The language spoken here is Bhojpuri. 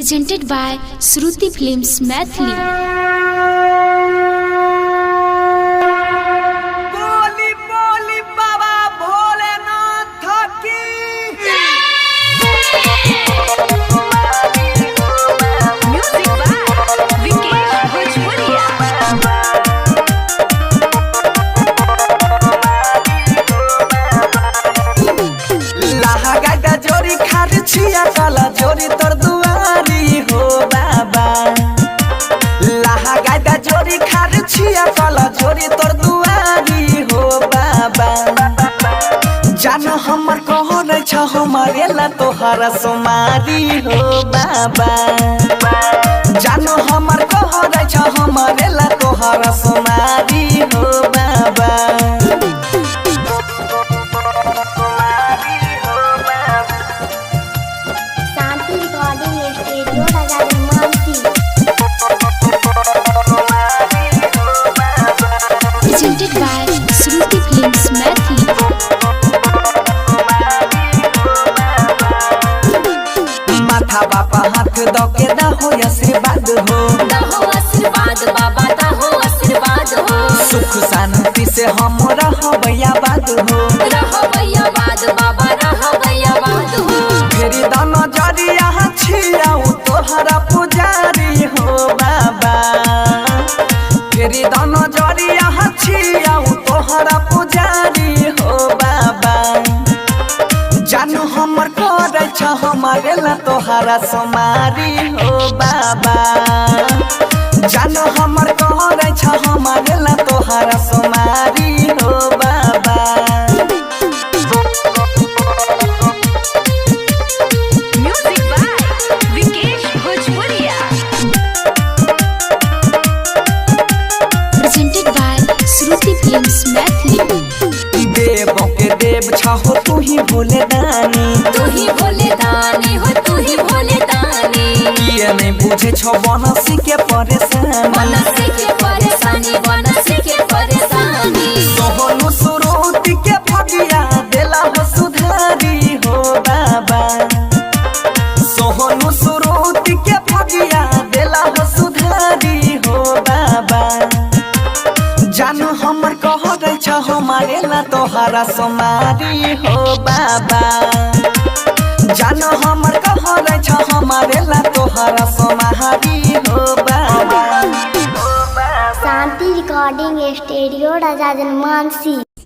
presented by Shruti Films Maithili. काला जोरी तोर दुआरी हो बाबा लाहा गादा जोरी खार छिया काला जोरी तोर दुआरी हो बाबा जान हमर कहरे छ हमारे ला तोहरा सोमारी हो बाबा जान हमर कहरे छ हमारे ला तोहरा सोमारी हो बाबा Presented by Shruti Films Maithili. माथा बापा हाथ दके दहो आशीर्वाद हो बाबा दहो आशीर्वाद हो सुख शांति से हम रहबैया बाद हो बाबा रहबैया बाद हो फेरी दाना जरिया छिया तोहरा पुजारी हो बाबा फेरी दाना जरिया छिया तोहरा पुजारी हो बाबा जानू हमर करे छ हमारे ला तोहरा सोमारी हो बाबा जानू हमर करे छ हमारे ला तोहरा सोमारी हो बाबा म्यूजिक बाय विकेश भोजपुरिया Presented by Shruti Films Maithili. देवों के देव छहो तू ही भोले दानी तू ही भोले दानी हो तू ही भोले दानी ये नहीं बुझे छो बनसी के परेशानी बनसी के परेशानी सोहनु सुरुति के फगिया देला हो सुधारी हो बाबा सोहनु सुरुति के फगिया देला हो सुधारी हो बाबा जानू हमर कहरे छ हमारे ला तोहरा सोमारी हो बाबा जानू हमर कहरे छ हमारे ला तोहरा सोमारी हो बाबा शांति रिकॉर्डिंग स्टूडियो राजा जनमानसी।